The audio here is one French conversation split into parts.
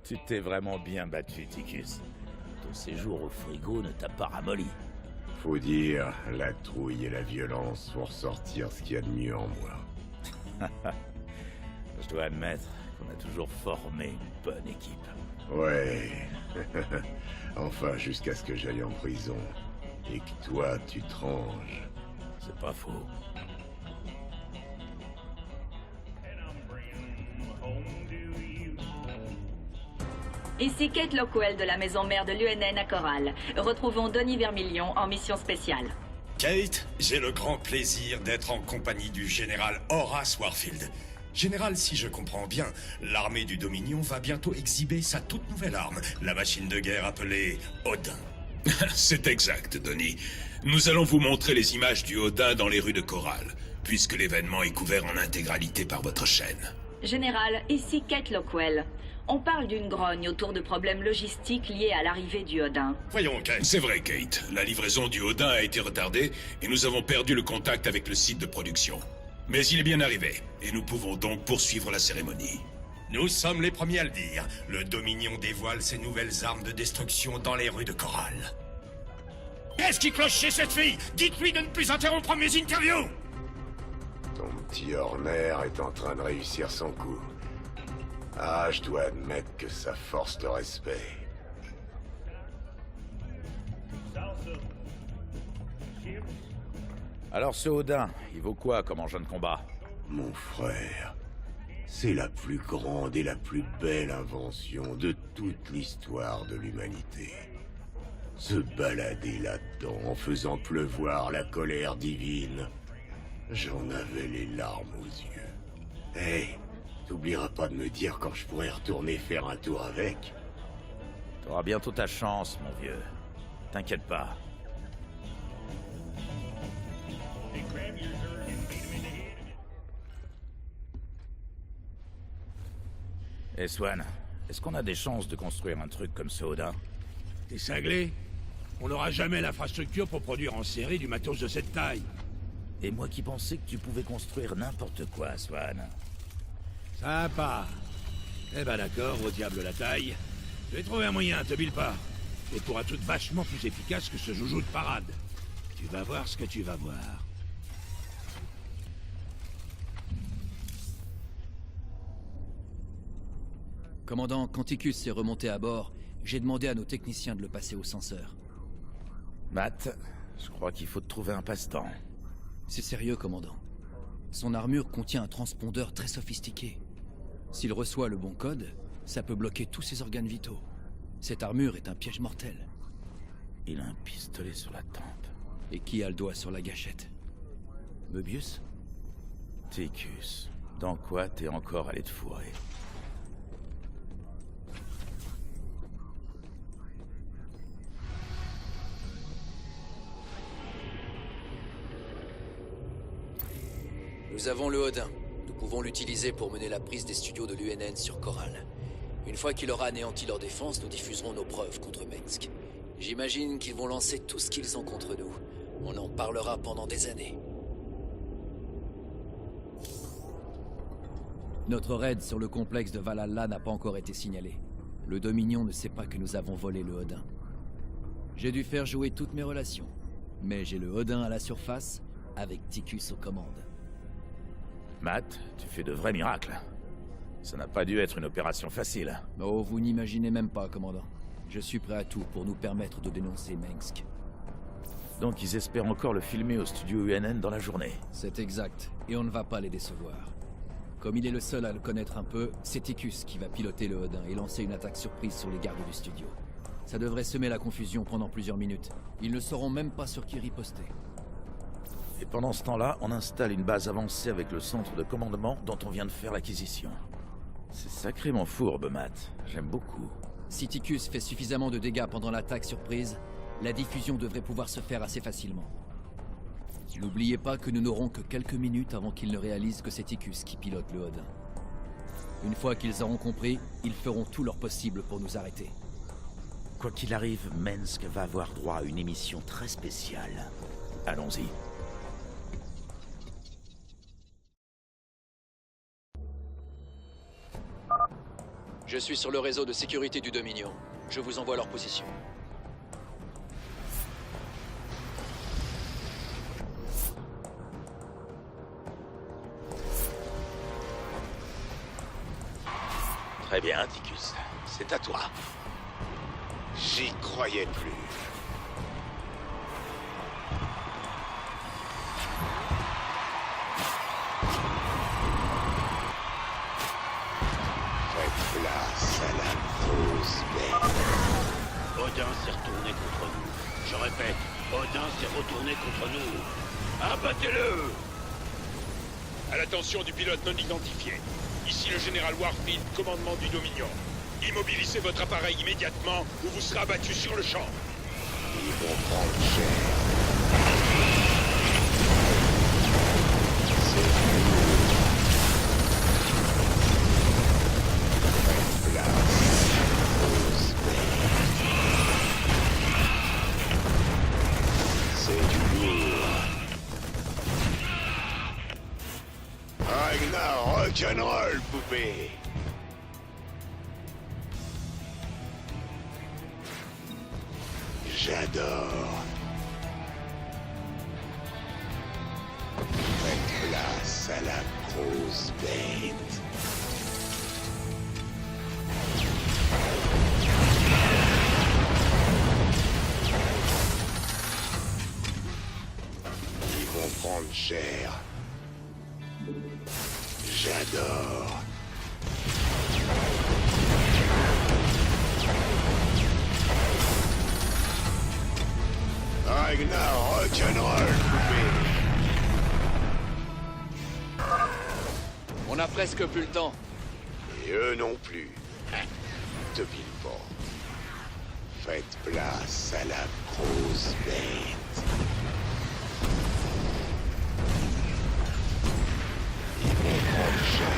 Tu t'es vraiment bien battu, Ticus. Ton séjour au frigo ne t'a pas ramolli. Faut dire, la trouille et la violence font ressortir ce qu'il y a de mieux en moi. Je dois admettre qu'on a toujours formé une bonne équipe. Ouais. Enfin, jusqu'à ce que j'aille en prison. Et que toi, tu te ranges. C'est pas faux. Ici Kate Lockwell de la maison mère de l'UNN à Coral. Retrouvons Denis Vermillion en mission spéciale. Kate, j'ai le grand plaisir d'être en compagnie du général Horace Warfield. Général, si je comprends bien, l'armée du Dominion va bientôt exhiber sa toute nouvelle arme, la machine de guerre appelée Odin. C'est exact, Denis. Nous allons vous montrer les images du Odin dans les rues de Coral, puisque l'événement est couvert en intégralité par votre chaîne. Général, ici Kate Lockwell. On parle d'une grogne autour de problèmes logistiques liés à l'arrivée du Odin. Voyons, Kate. C'est vrai, Kate. La livraison du Odin a été retardée et nous avons perdu le contact avec le site de production. Mais il est bien arrivé, et nous pouvons donc poursuivre la cérémonie. Nous sommes les premiers à le dire. Le Dominion dévoile ses nouvelles armes de destruction dans les rues de Coral. Qu'est-ce qui cloche chez cette fille? Dites-lui de ne plus interrompre mes interviews! Ton petit Horner est en train de réussir son coup. Ah, je dois admettre que ça force le respect. Alors ce Odin, il vaut quoi comme engin de combat? Mon frère, c'est la plus grande et la plus belle invention de toute l'histoire de l'humanité. Se balader là-dedans en faisant pleuvoir la colère divine, j'en avais les larmes aux yeux. Hey, t'oublieras pas de me dire quand je pourrais retourner faire un tour avec. T'auras bientôt ta chance, mon vieux. T'inquiète pas. Et Swan, est-ce qu'on a des chances de construire un truc comme ce Odin? T'es cinglé? On n'aura jamais l'infrastructure pour produire en série du matos de cette taille. Et moi qui pensais que tu pouvais construire n'importe quoi, Swan. Sympa. Eh ben d'accord, au diable la taille. Je vais trouver un moyen, te bile pas. Et pour un truc vachement plus efficace que ce joujou de parade. Tu vas voir ce que tu vas voir. Commandant, quand Ticus est remonté à bord, j'ai demandé à nos techniciens de le passer au censeur. Matt, je crois qu'il faut te trouver un passe-temps. C'est sérieux, commandant. Son armure contient un transpondeur très sophistiqué. S'il reçoit le bon code, ça peut bloquer tous ses organes vitaux. Cette armure est un piège mortel. Il a un pistolet sur la tempe. Et qui a le doigt sur la gâchette? Möbius? Ticus, dans quoi t'es encore allé te fourrer? Nous avons le Odin. Nous pouvons l'utiliser pour mener la prise des studios de l'UNN sur Coral. Une fois qu'il aura anéanti leur défense, nous diffuserons nos preuves contre Mengsk. J'imagine qu'ils vont lancer tout ce qu'ils ont contre nous. On en parlera pendant des années. Notre raid sur le complexe de Valhalla n'a pas encore été signalé. Le Dominion ne sait pas que nous avons volé le Odin. J'ai dû faire jouer toutes mes relations. Mais j'ai le Odin à la surface, avec Ticus aux commandes. Matt, tu fais de vrais miracles. Ça n'a pas dû être une opération facile. Oh, vous n'imaginez même pas, commandant. Je suis prêt à tout pour nous permettre de dénoncer Mengsk. Donc ils espèrent encore le filmer au studio UNN dans la journée. C'est exact, et on ne va pas les décevoir. Comme il est le seul à le connaître un peu, c'est Ticus qui va piloter le Odin et lancer une attaque surprise sur les gardes du studio. Ça devrait semer la confusion pendant plusieurs minutes. Ils ne sauront même pas sur qui riposter. Et pendant ce temps-là, on installe une base avancée avec le centre de commandement dont on vient de faire l'acquisition. C'est sacrément fourbe, Matt. J'aime beaucoup. Si Ticus fait suffisamment de dégâts pendant l'attaque surprise, la diffusion devrait pouvoir se faire assez facilement. N'oubliez pas que nous n'aurons que quelques minutes avant qu'ils ne réalisent que c'est Ticus qui pilote le Odin. Une fois qu'ils auront compris, ils feront tout leur possible pour nous arrêter. Quoi qu'il arrive, Mengsk va avoir droit à une émission très spéciale. Allons-y. Je suis sur le réseau de sécurité du Dominion. Je vous envoie leur position. Très bien, Ticus. C'est à toi. J'y croyais plus. Faites place à la grosse bête. Odin s'est retourné contre nous. Je répète, Odin s'est retourné contre nous. Abattez-le! À l'attention du pilote non identifié. Ici le général Warfield, commandement du Dominion. Immobilisez votre appareil immédiatement ou vous serez abattu sur le champ. Ils vont prendre cher. C'est lourd. Faites place aux bêtes. C'est du lourd. Ragnar rock'n'roll, poupée. J'adore. Faites place à la grosse bête. Ils vont prendre cher. J'adore. Ragnar rock'n'roll, poupée. On a presque plus le temps. Et eux non plus. Te pile pas. Faites place à la grosse bête. Ils vont prendre cher.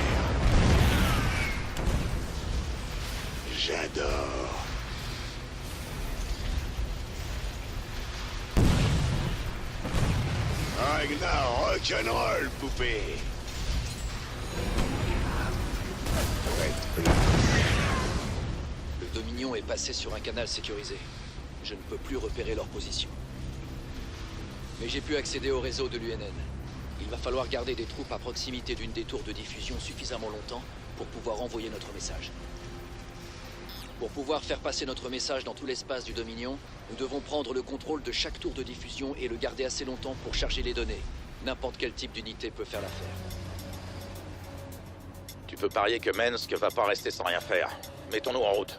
J'adore. Ragnar rock'n'roll, poupée. Faites place. Le Dominion est passé sur un canal sécurisé. Je ne peux plus repérer leur position. Mais j'ai pu accéder au réseau de l'UNN. Il va falloir garder des troupes à proximité d'une des tours de diffusion suffisamment longtemps pour pouvoir envoyer notre message. Pour pouvoir faire passer notre message dans tout l'espace du Dominion, nous devons prendre le contrôle de chaque tour de diffusion et le garder assez longtemps pour charger les données. N'importe quel type d'unité peut faire l'affaire. Tu peux parier que Mensk va pas rester sans rien faire. Mettons-nous en route.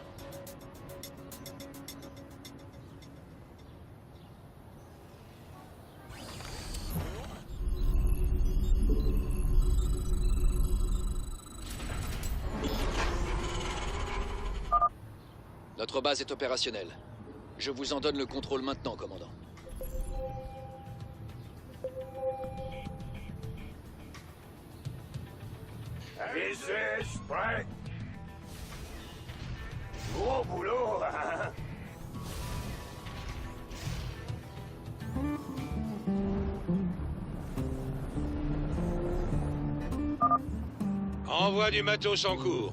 Notre base est opérationnelle. Je vous en donne le contrôle maintenant, commandant. Ici, prêt. Gros boulot, hein? Envoie du matos en cours.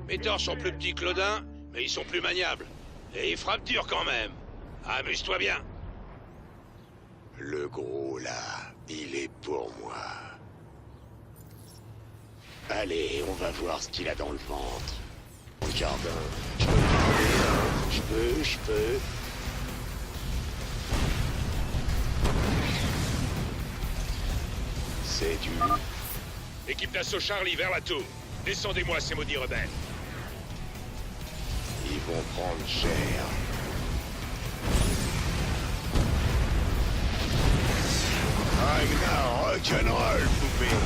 Mes torches sont plus petits que l'Odin, mais ils sont plus maniables. Et ils frappent dur quand même. Amuse-toi bien. Le gros, là, il est pour moi. Allez, on va voir ce qu'il a dans le ventre. Regarde, je peux parler. Je peux. C'est du... Équipe d'assaut Charlie vers la tour. Descendez-moi ces maudits rebelles. Ils vont prendre cher. Ragnar rock'n'roll, poupée.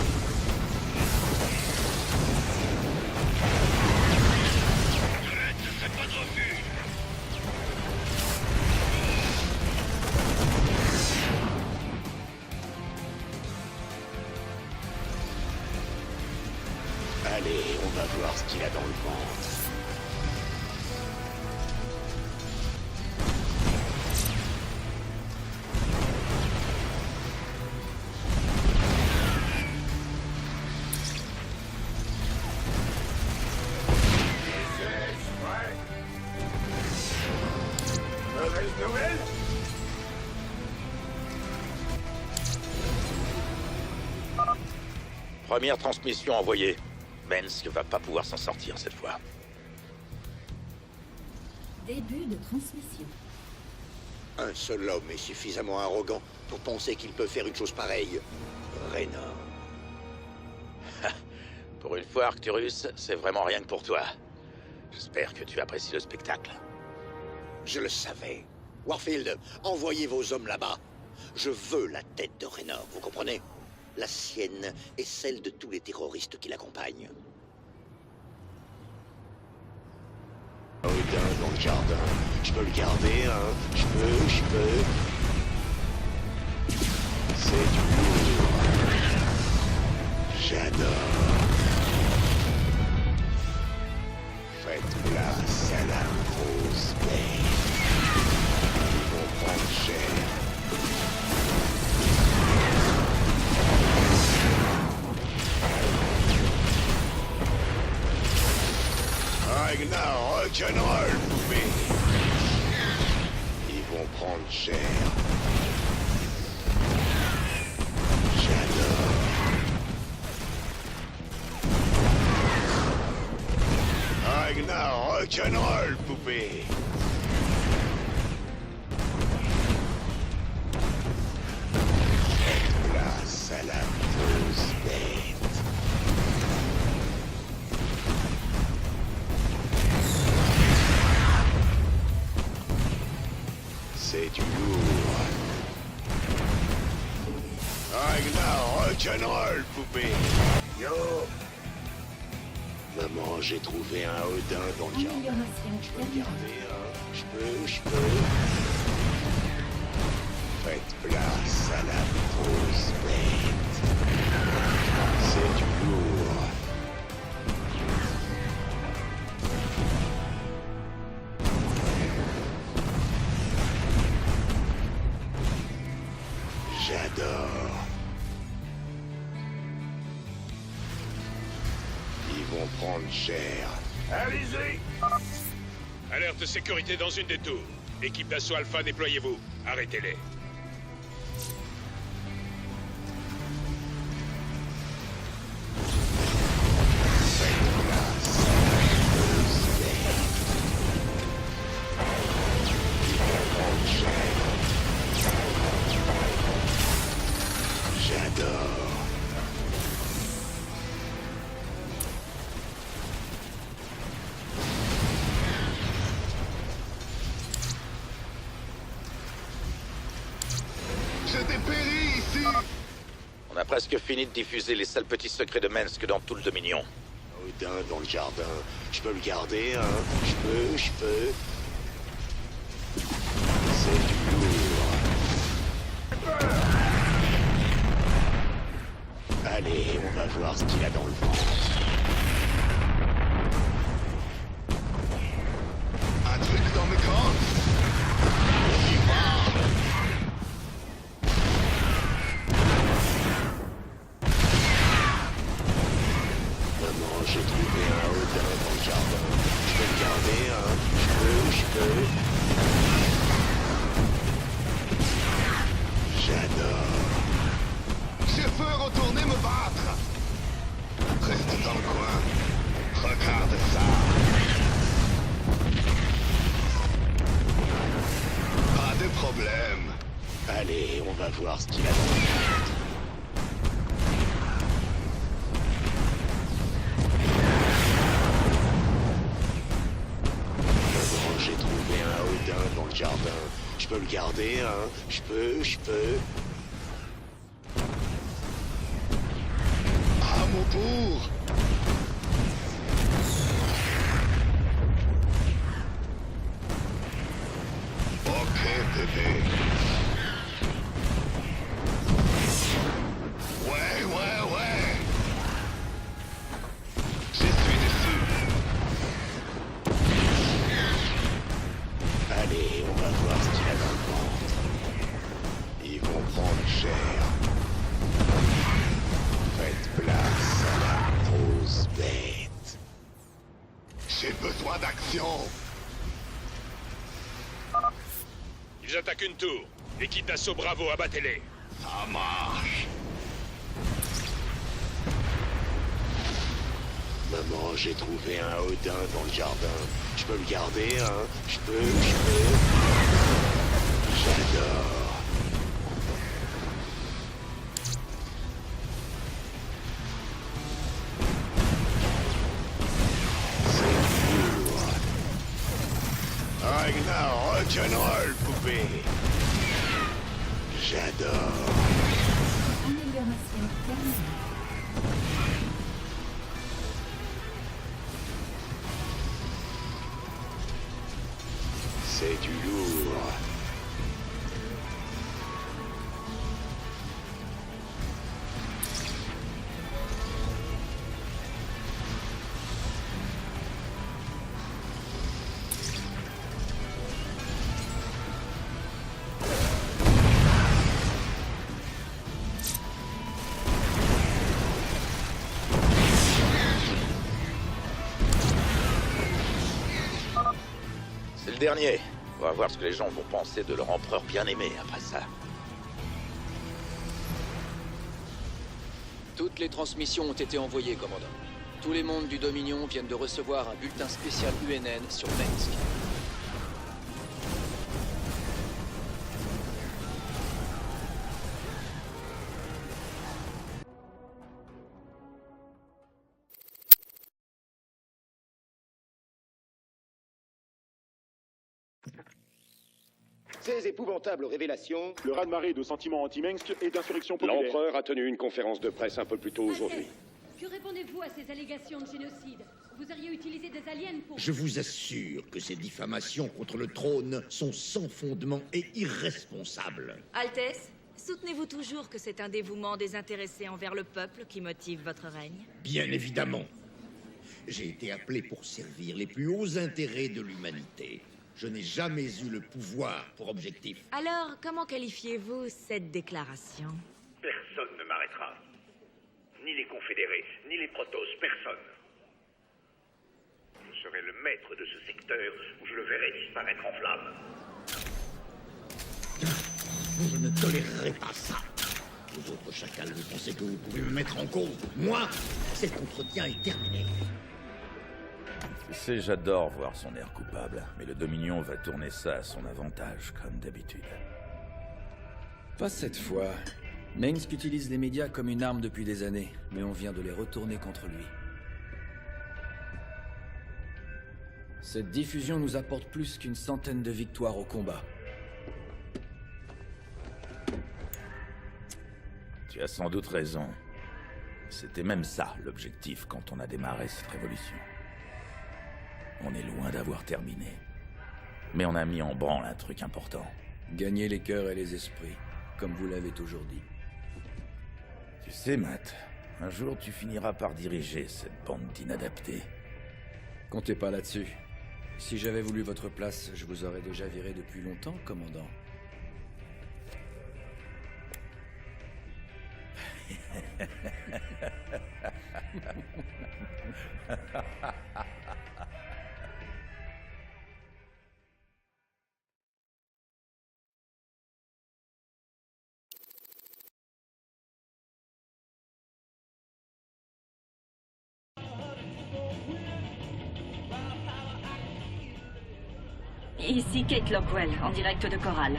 Allez, on va voir ce qu'il a dans le ventre. Première transmission envoyée. Benz ne va pas pouvoir s'en sortir cette fois. Début de transmission. Un seul homme est suffisamment arrogant pour penser qu'il peut faire une chose pareille. Raynor. Pour une fois, Arcturus, c'est vraiment rien que pour toi. J'espère que tu apprécies le spectacle. Je le savais. Warfield, envoyez vos hommes là-bas. Je veux la tête de Raynor, vous comprenez? La sienne et celle de tous les terroristes qui l'accompagnent. Odin dans le jardin. Je peux le garder, hein? Je peux. C'est du lourd. J'adore. Faites place à la grosse bête. Ils vont prendre cher. Ragnar, rock'n'roll, poupée. Ils vont prendre cher. J'adore. Ragnar, rock'n'roll, poupée. Faites place à la grosse bête. C'est du lourd. Ragnar, rock'n'roll, poupée. Yo! Maman, j'ai trouvé un Odin dans le jardin. Amélioration Je peux le terminée. garder, hein? Je peux. Faites place à la grosse bête. C'est du lourd. J'adore. Ils vont prendre cher. Allez-y! Alerte sécurité dans une des tours. Équipe d'assaut Alpha, déployez-vous. Arrêtez-les. J'adore. Je dépéris ici. On a presque fini de diffuser les sales petits secrets de Mensk dans tout le Dominion. Odin dans le jardin. Je peux le garder, hein? Je peux. C'est du lourd. Allez, on va voir ce qu'il a dans le ventre. Un truc dans mes cordes. On y va. Maman, j'ai trouvé un Odin dans le jardin. Je peux le garder, hein? Je peux. J'adore. Je peux retourner me battre. Reste dans le coin. Regarde ça. Pas de problème. Allez, on va voir ce qu'il a dans le ventre. Maman, j'ai trouvé un Odin dans le jardin. Je peux le garder, hein? Je peux. À mon tour. Ok, bébé. Ouais. Je suis dessus. Allez, on va voir ce qu'il a dans le ventre. Ils vont prendre cher. Faites place à la grosse bête. J'ai besoin d'action. Ils attaquent une tour. Équipe d'assaut Bravo, abattez-les. Ça marche. Maman, j'ai trouvé un Odin dans le jardin. Je peux le garder, hein? Je peux. J'adore. Ragnar, rock'n'roll, poupée. J'adore. Amélioration terminée. C'est du lourd. C'est le dernier. On va voir ce que les gens vont penser de leur empereur bien-aimé après ça. Toutes les transmissions ont été envoyées, commandant. Tous les mondes du Dominion viennent de recevoir un bulletin spécial UNN sur Minsk. Ces épouvantables révélations... Le raz-de-marée de sentiments anti-Minsk et d'insurrection populaire. L'empereur a tenu une conférence de presse un peu plus tôt aujourd'hui. Que répondez-vous à ces allégations de génocide? Vous auriez utilisé des aliens pour... Je vous assure que ces diffamations contre le trône sont sans fondement et irresponsables. Altesse, soutenez-vous toujours que c'est un dévouement désintéressé envers le peuple qui motive votre règne? Bien évidemment. J'ai été appelé pour servir les plus hauts intérêts de l'humanité. Je n'ai jamais eu le pouvoir pour objectif. Alors, comment qualifiez-vous cette déclaration? Personne ne m'arrêtera. Ni les confédérés, ni les Protoss, personne. Je serai le maître de ce secteur où je le verrai disparaître en flammes. Je ne tolérerai pas ça. Vous autres chacals, vous pensez que vous pouvez me mettre en cause? Moi, cet entretien est terminé. Tu sais, j'adore voir son air coupable, mais le Dominion va tourner ça à son avantage, comme d'habitude. Pas cette fois. Minsk utilise les médias comme une arme depuis des années, mais on vient de les retourner contre lui. Cette diffusion nous apporte plus qu'une centaine de victoires au combat. Tu as sans doute raison. C'était même ça, l'objectif, quand on a démarré cette révolution. On est loin d'avoir terminé. Mais on a mis en branle un truc important. Gagner les cœurs et les esprits, comme vous l'avez toujours dit. Tu sais, Matt, un jour tu finiras par diriger cette bande d'inadaptés. Comptez pas là-dessus. Si j'avais voulu votre place, je vous aurais déjà viré depuis longtemps, commandant. Ici Kate Lockwell, en direct de Coral.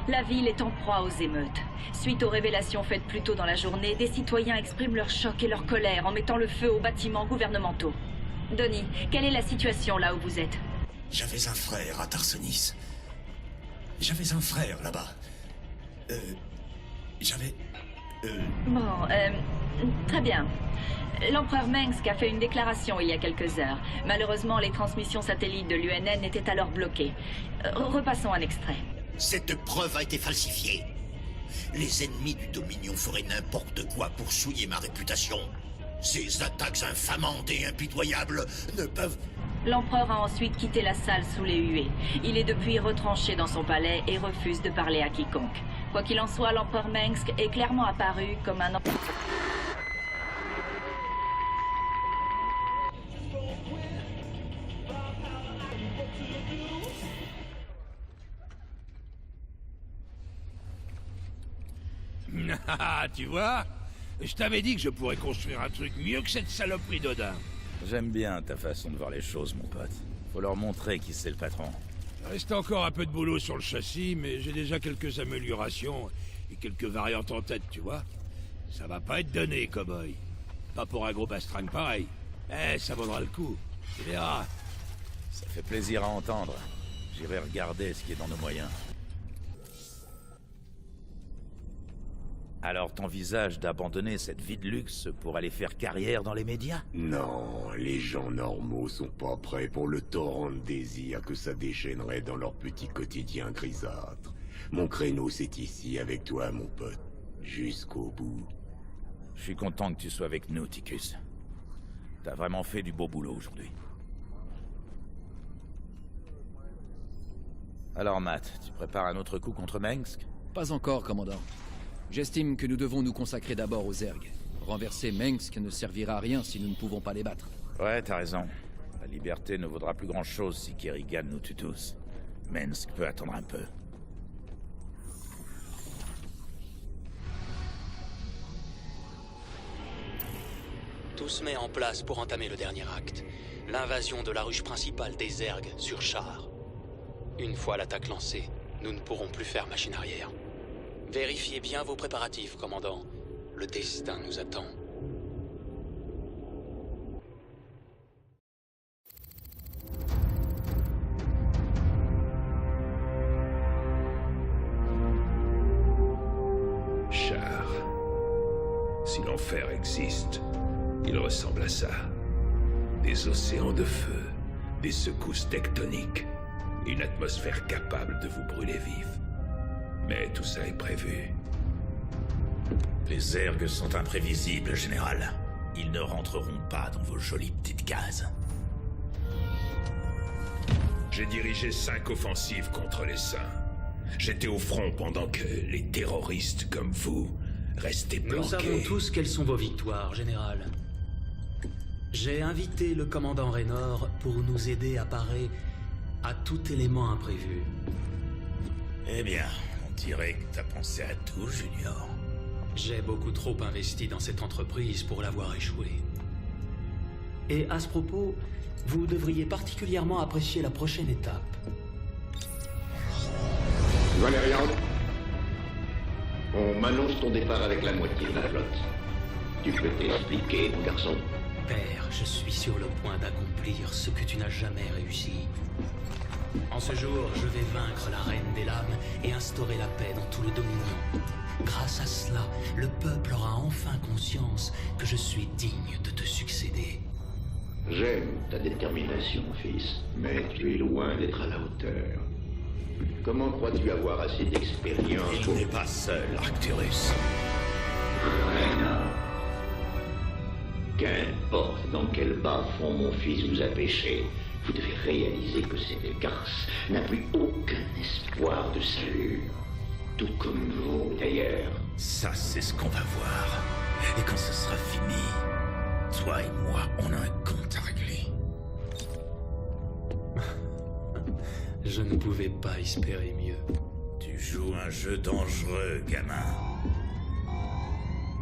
La ville est en proie aux émeutes. Suite aux révélations faites plus tôt dans la journée, des citoyens expriment leur choc et leur colère en mettant le feu aux bâtiments gouvernementaux. Donnie, quelle est la situation là où vous êtes? J'avais un frère à Tarsonis. J'avais un frère là-bas. Bon, très bien. L'empereur Minsk a fait une déclaration il y a quelques heures. Malheureusement, les transmissions satellites de l'UNN étaient alors bloquées. Repassons un extrait. Cette preuve a été falsifiée. Les ennemis du Dominion feraient n'importe quoi pour souiller ma réputation. Ces attaques infamantes et impitoyables ne peuvent... L'empereur a ensuite quitté la salle sous les huées. Il est depuis retranché dans son palais et refuse de parler à quiconque. Quoi qu'il en soit, l'empereur Minsk est clairement apparu comme un... Ah, tu vois? Je t'avais dit que je pourrais construire un truc mieux que cette saloperie d'Odin. J'aime bien ta façon de voir les choses, mon pote. Faut leur montrer qui c'est le patron. Il reste encore un peu de boulot sur le châssis, mais j'ai déjà quelques améliorations et quelques variantes en tête, tu vois. Ça va pas être donné, cowboy. Pas pour un gros bastringue pareil. Eh, ça vaudra le coup. Tu verras. Ça fait plaisir à entendre. J'irai regarder ce qui est dans nos moyens. Alors t'envisages d'abandonner cette vie de luxe pour aller faire carrière dans les médias? Non, les gens normaux sont pas prêts pour le torrent de désir que ça déchaînerait dans leur petit quotidien grisâtre. Mon créneau, c'est ici, avec toi, mon pote. Jusqu'au bout. Je suis content que tu sois avec nous, Ticus. T'as vraiment fait du beau boulot aujourd'hui. Alors, Matt, tu prépares un autre coup contre Mengsk? Pas encore, commandant. J'estime que nous devons nous consacrer d'abord aux Zerg. Renverser Mengsk ne servira à rien si nous ne pouvons pas les battre. Ouais, t'as raison. La liberté ne vaudra plus grand-chose si Kerrigan nous tue tous. Mengsk peut attendre un peu. Tout se met en place pour entamer le dernier acte. L'invasion de la ruche principale des Zerg sur char. Une fois l'attaque lancée, nous ne pourrons plus faire machine arrière. Vérifiez bien vos préparatifs, commandant. Le destin nous attend. Char. Si l'enfer existe, il ressemble à ça. Des océans de feu, des secousses tectoniques, une atmosphère capable de vous brûler vif. Mais tout ça est prévu. Les Zergs sont imprévisibles, Général. Ils ne rentreront pas dans vos jolies petites cases. J'ai dirigé 5 offensives contre les Saints. J'étais au front pendant que les terroristes comme vous restaient planqués. Nous savons tous quelles sont vos victoires, Général. J'ai invité le commandant Raynor pour nous aider à parer à tout élément imprévu. Eh bien, on dirait que t'as pensé à tout, Junior. J'ai beaucoup trop investi dans cette entreprise pour l'avoir échoué. Et à ce propos, vous devriez particulièrement apprécier la prochaine étape. Valérian, on m'annonce ton départ avec la moitié de la flotte. Tu peux t'expliquer, mon garçon? Père, je suis sur le point d'accomplir ce que tu n'as jamais réussi. En ce jour, je vais vaincre la Reine des Lames et instaurer la paix dans tout le Dominion. Grâce à cela, le peuple aura enfin conscience que je suis digne de te succéder. J'aime ta détermination, fils, mais tu es loin d'être à la hauteur. Comment crois-tu avoir assez d'expérience Il n'est pas seul, Arcturus. Raynor. Qu'importe dans quel bas-fond mon fils vous a pêché, vous devez réaliser que cette garce n'a plus aucun espoir de salut. Tout comme vous, d'ailleurs. Ça, c'est ce qu'on va voir. Et quand ce sera fini, toi et moi, on a un compte à régler. Je ne pouvais pas espérer mieux. Tu joues un jeu dangereux, gamin.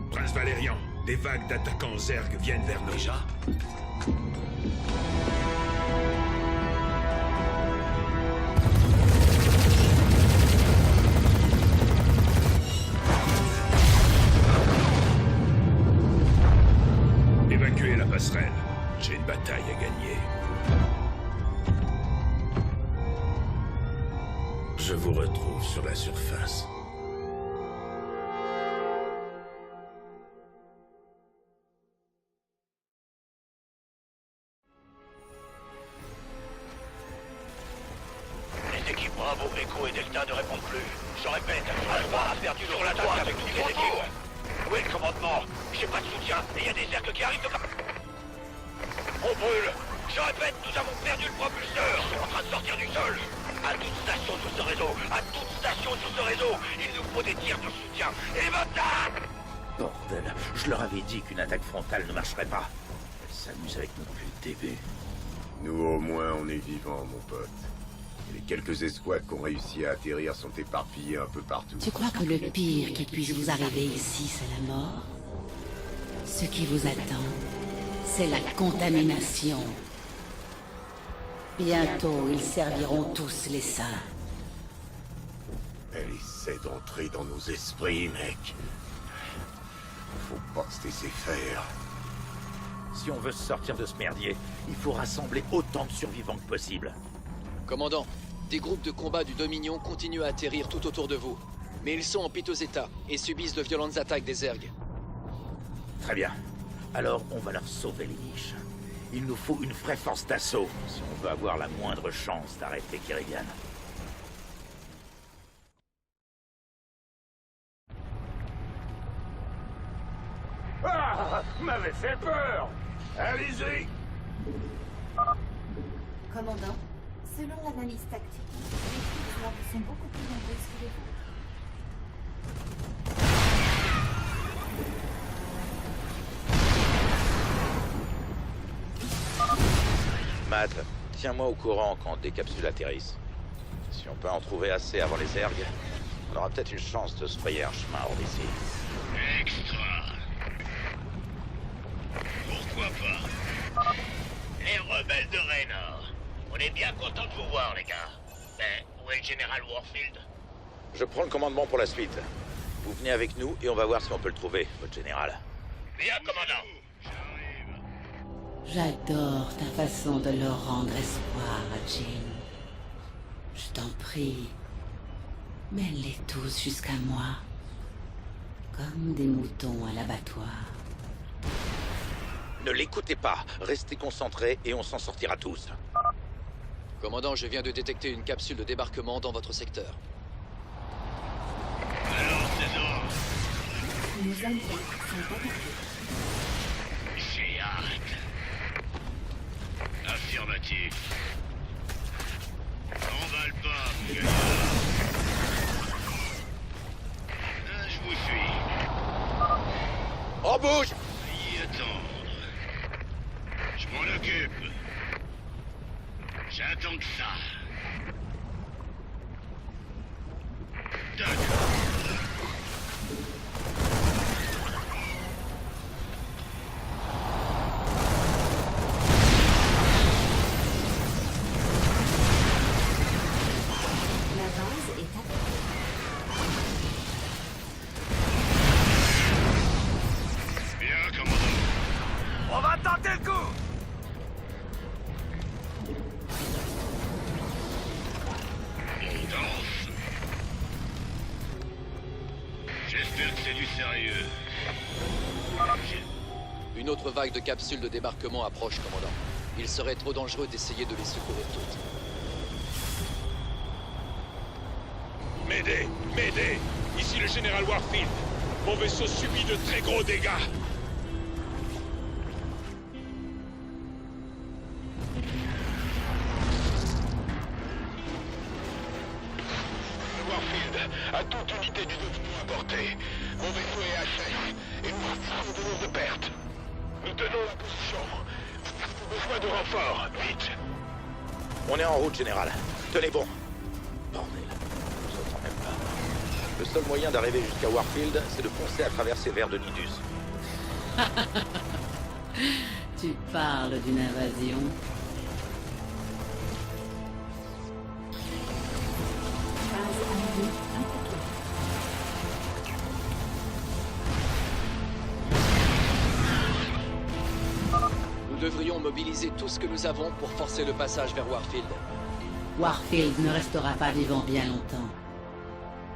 Prince Valérian, des vagues d'attaquants Zerg viennent vers nous. Déjà ? Évacuez la passerelle. J'ai une bataille à gagner. Je vous retrouve sur la surface. Les équipes Bravo, Echo et Delta ne répondent plus. Je répète, Alpha a perdu sur l'attaque avec toutes les équipes. Oui, le commandement. J'ai pas de soutien et il y a des cercles qui arrivent de... On brûle. Je répète, nous avons perdu le propulseur. Ils sont en train de sortir du sol. À toute station sur ce réseau, à toute station sur ce réseau, il nous faut des tirs de soutien. Et maintenant... Bordel, je leur avais dit qu'une attaque frontale ne marcherait pas. Elles s'amusent avec nous depuis le début. Nous, au moins, on est vivants, mon pote. Les quelques escouades qu'on réussit à atterrir sont éparpillées un peu partout. Tu crois que le pire qui puisse vous arriver ici, c'est la mort? Ce qui vous attend, C'est la contamination. Bientôt, ils serviront tous les saints. Elle essaie d'entrer dans nos esprits, mec. Faut pas se laisser faire. Si on veut se sortir de ce merdier, il faut rassembler autant de survivants que possible. Commandant, des groupes de combat du Dominion continuent à atterrir tout autour de vous. Mais ils sont en piteux état et subissent de violentes attaques des Zergs. Très bien. Alors, on va leur sauver les niches. Il nous faut une vraie force d'assaut si on veut avoir la moindre chance d'arrêter Kerrigan. Ah, m'avait fait peur. Allez-y. Commandant, selon l'analyse tactique, les troupes sont beaucoup plus nombreuses que les vôtres. Matt, tiens-moi au courant quand des capsules atterrissent. Si on peut en trouver assez avant les Zergs, on aura peut-être une chance de se frayer un chemin hors d'ici. Extra. Pourquoi pas? Les rebelles de Raynor. On est bien content de vous voir, les gars. Mais où est le général Warfield? Je prends le commandement pour la suite. Vous venez avec nous et on va voir si on peut le trouver, votre général. Bien, commandant. J'adore ta façon de leur rendre espoir, Jean. Je t'en prie, mène-les tous jusqu'à moi, comme des moutons à l'abattoir. Ne l'écoutez pas, restez concentrés et on s'en sortira tous. Commandant, je viens de détecter une capsule de débarquement dans votre secteur. Alors, c'est donc. Nos alliés sont attaqués. J'ai hâte. Affirmatif. N'emballe pas, mon gars. Je vous suis. En bouge! Y attendre. Je m'en occupe. J'attends que ça. D'accord. On va tenter le coup! On danse. J'espère que c'est du sérieux. Une autre vague de capsules de débarquement approche, commandant. Il serait trop dangereux d'essayer de les secourir toutes. M'aider! M'aider! Ici le général Warfield. Mon vaisseau subit de très gros dégâts. Warfield, à toute unité du Dominion à portée. Mon vaisseau est à sec et nous souffrons de lourdes pertes. Nous tenons la position. Nous avons besoin de renforts, vite. On est en route, général. Tenez bon. Bordel, je vous entends même pas. Le seul moyen d'arriver jusqu'à Warfield, c'est de foncer à travers ces vers de Nidus. Tu parles d'une invasion. Nous devrions mobiliser tout ce que nous avons pour forcer le passage vers Warfield. Warfield ne restera pas vivant bien longtemps.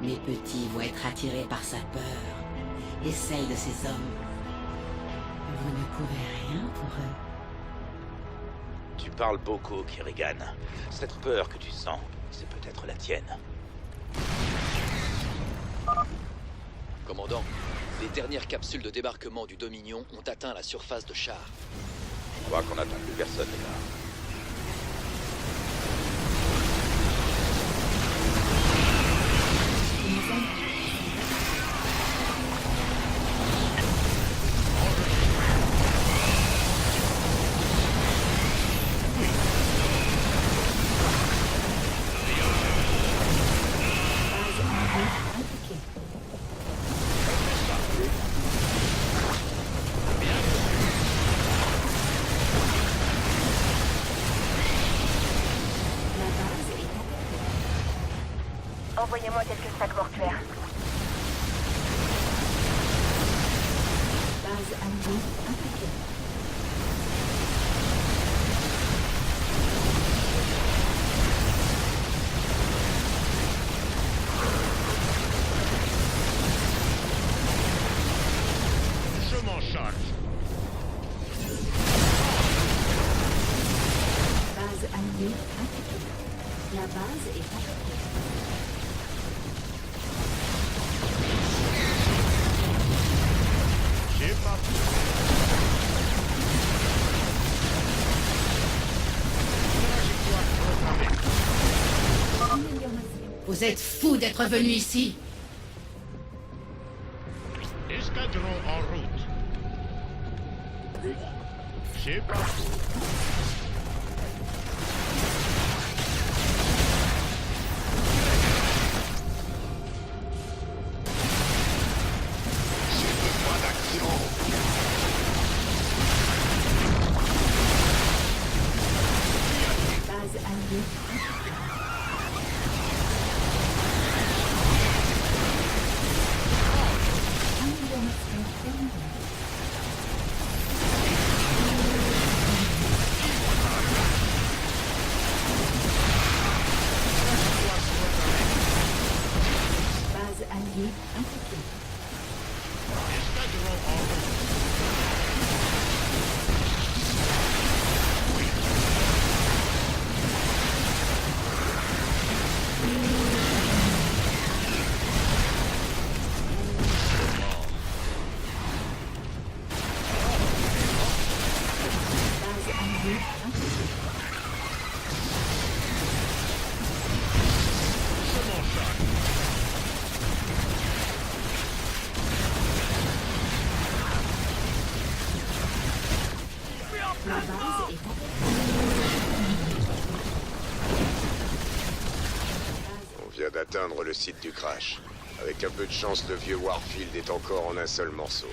Mes petits vont être attirés par sa peur et celle de ses hommes. Vous ne pouvez rien pour eux. Tu parles beaucoup, Kerrigan. Cette peur que tu sens, c'est peut-être la tienne. Commandant, les dernières capsules de débarquement du Dominion ont atteint la surface de Char. Je crois qu'on n'attend plus personne, les gars. Envoyez-moi quelques sacs mortuaires. Base alliée attaquée. Je m'en charge. Base alliée attaquée. La base est attaquée. J'ai pas Vous êtes fous d'être venu ici. Escadron en route. J'ai pas Base alliée amélioration terminée. Base alliée attaquée. Escadron en route. Base alliée attaquée. Je m'en charge. La base est On vient d'atteindre le site du crash. Avec un peu de chance, le vieux Warfield est encore en un seul morceau.